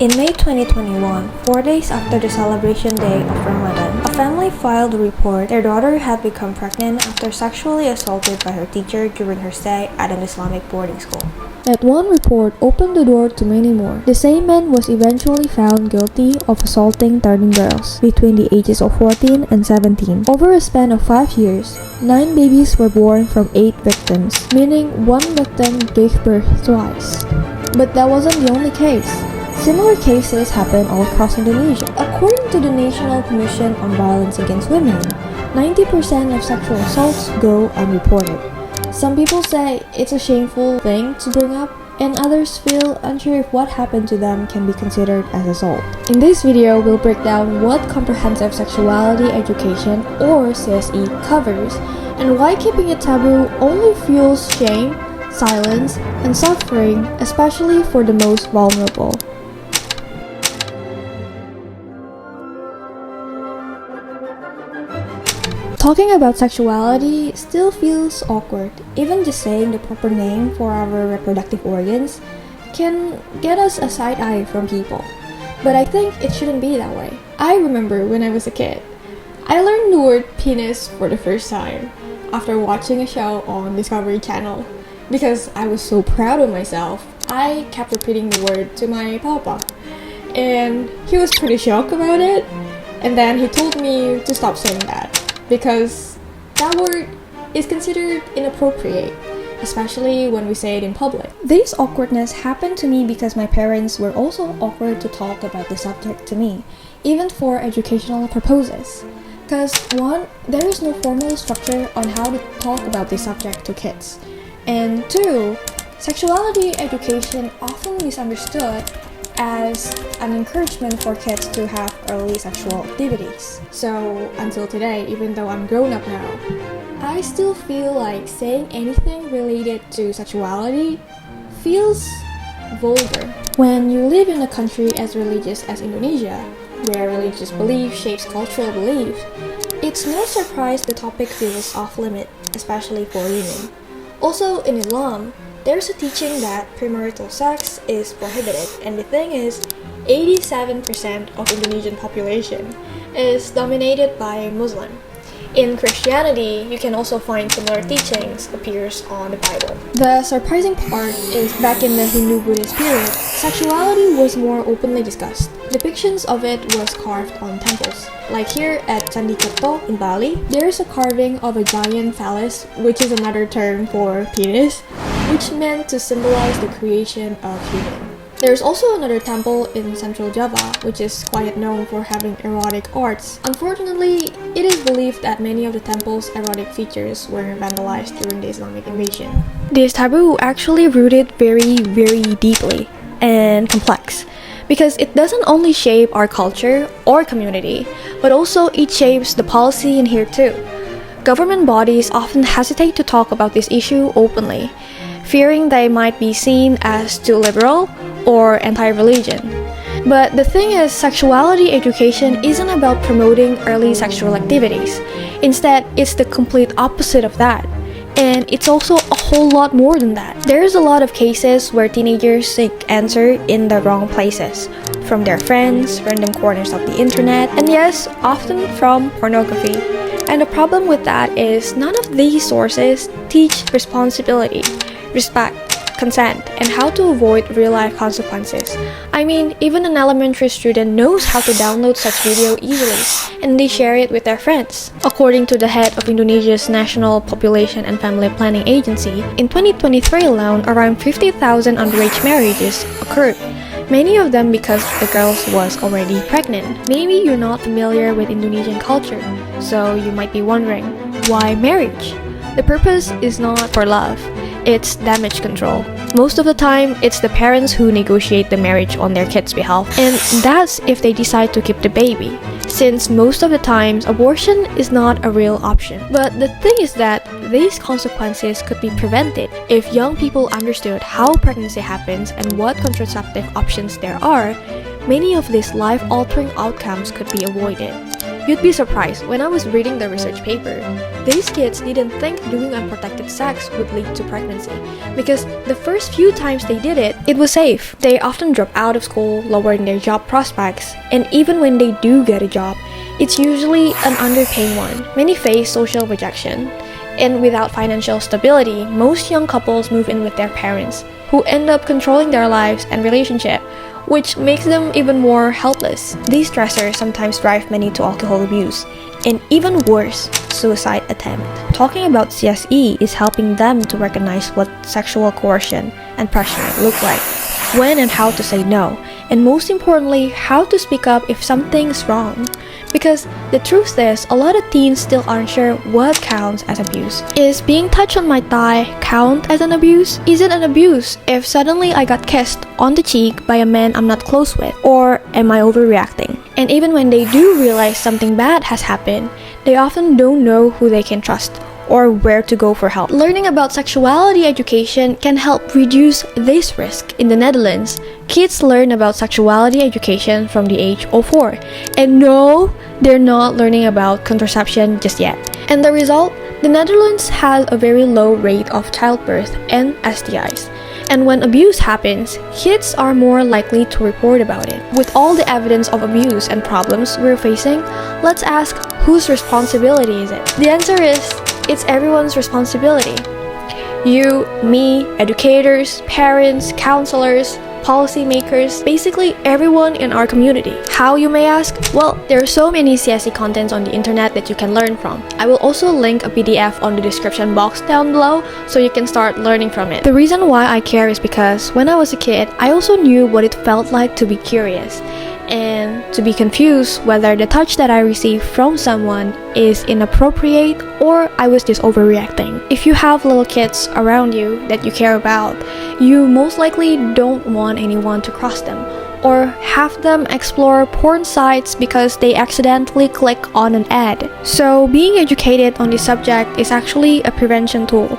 In May 2021, 4 days after the celebration day of Ramadan, a family filed a report their daughter had become pregnant after sexually assaulted by her teacher during her stay at an Islamic boarding school. That one report opened the door to many more. The same man was eventually found guilty of assaulting 13 girls between the ages of 14 and 17. Over a span of 5 years, 9 babies were born from 8 victims, meaning one victim gave birth twice. But that wasn't the only case. Similar cases happen all across Indonesia. According to the National Commission on Violence Against Women, 90% of sexual assaults go unreported. Some people say it's a shameful thing to bring up, and others feel unsure if what happened to them can be considered as assault. In this video, we'll break down what comprehensive sexuality education, or CSE, covers, and why keeping it taboo only fuels shame, silence, and suffering, especially for the most vulnerable. Talking about sexuality still feels awkward. Even just saying the proper name for our reproductive organs can get us a side eye from people. But I think it shouldn't be that way. I remember when I was a kid, I learned the word penis for the first time after watching a show on Discovery Channel. Because I was so proud of myself, I kept repeating the word to my papa. And he was pretty shocked about it. And then he told me to stop saying that, because that word is considered inappropriate, especially when we say it in public. This awkwardness happened to me because my parents were also awkward to talk about the subject to me, even for educational purposes. Because one, there is no formal structure on how to talk about this subject to kids. And two, sexuality education often misunderstood as an encouragement for kids to have early sexual activities. So until today, even though I'm grown up now, I still feel like saying anything related to sexuality feels vulgar. When you live in a country as religious as Indonesia, where religious belief shapes cultural belief, it's no surprise the topic feels off-limit, especially for women. Also, in Islam, there's a teaching that premarital sex is prohibited, and the thing is, 87% of Indonesian population is dominated by Muslim. In Christianity, you can also find similar teachings appears on the Bible. The surprising part is back in the Hindu-Buddhist period, sexuality was more openly discussed. Depictions of it was carved on temples. Like here at Candi Cetho in Bali, there is a carving of a giant phallus, which is another term for penis, which meant to symbolize the creation of human. There's also another temple in central Java, which is quite known for having erotic arts. Unfortunately, it is believed that many of the temple's erotic features were vandalized during the Islamic invasion. This taboo actually rooted very deeply and complex, because it doesn't only shape our culture or community, but also it shapes the policy in here too. Government bodies often hesitate to talk about this issue openly, fearing they might be seen as too liberal or anti-religion. But the thing is, sexuality education isn't about promoting early sexual activities. Instead, it's the complete opposite of that. And it's also a whole lot more than that. There's a lot of cases where teenagers seek answer in the wrong places, from their friends, random corners of the internet, and yes, often from pornography. And the problem with that is none of these sources teach responsibility, respect, consent, and how to avoid real-life consequences. I mean, even an elementary student knows how to download such video easily, and they share it with their friends. According to the head of Indonesia's National Population and Family Planning Agency, in 2023 alone, around 50,000 underage marriages occurred. Many of them because the girl was already pregnant. Maybe you're not familiar with Indonesian culture, so you might be wondering, why marriage? The purpose is not for love. It's damage control. Most of the time, it's the parents who negotiate the marriage on their kids' behalf, and that's if they decide to keep the baby, since most of the times abortion is not a real option. But the thing is that these consequences could be prevented if young people understood how pregnancy happens and what contraceptive options there are. Many of these life-altering outcomes could be avoided. You'd be surprised when I was reading the research paper. These kids didn't think doing unprotected sex would lead to pregnancy because the first few times they did it, it was safe. They often drop out of school, lowering their job prospects, and even when they do get a job, it's usually an underpaying one. Many face social rejection, and without financial stability, most young couples move in with their parents, who end up controlling their lives and relationship, which makes them even more helpless. These stressors sometimes drive many to alcohol abuse, and even worse, suicide attempt. Talking about CSE is helping them to recognize what sexual coercion and pressure look like, when and how to say no, and most importantly, how to speak up if something's wrong. Because the truth is, a lot of teens still aren't sure what counts as abuse. Is being touched on my thigh count as an abuse? Is it an abuse if suddenly I got kissed on the cheek by a man I'm not close with? Or am I overreacting? And even when they do realize something bad has happened, they often don't know who they can trust or where to go for help. Learning about sexuality education can help reduce this risk. In the Netherlands, kids learn about sexuality education from the age of 4. And no, they're not learning about contraception just yet. And the result? The Netherlands has a very low rate of childbirth and STIs. And when abuse happens, kids are more likely to report about it. With all the evidence of abuse and problems we're facing, let's ask, whose responsibility is it? The answer is, it's everyone's responsibility. You, me, educators, parents, counselors, policymakers, basically everyone in our community. How, you may ask? Well, there are so many CSE contents on the internet that you can learn from. I will also link a PDF on the description box down below so you can start learning from it. The reason why I care is because when I was a kid, I also knew what it felt like to be curious and to be confused whether the touch that I received from someone is inappropriate or I was just overreacting. If you have little kids around you that you care about, you most likely don't want anyone to cross them or have them explore porn sites because they accidentally click on an ad. So being educated on this subject is actually a prevention tool.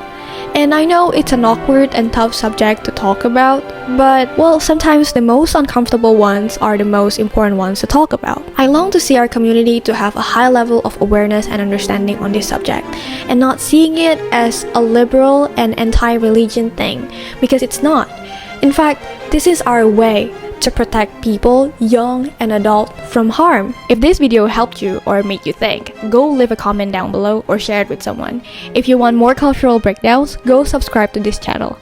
And I know it's an awkward and tough subject to talk about, but well, sometimes the most uncomfortable ones are the most important ones to talk about. I long to see our community to have a high level of awareness and understanding on this subject, and not seeing it as a liberal and anti-religion thing, because it's not. In fact, this is our way to protect people, young and adult, from harm. If this video helped you or made you think, go leave a comment down below or share it with someone. If you want more cultural breakdowns, go subscribe to this channel.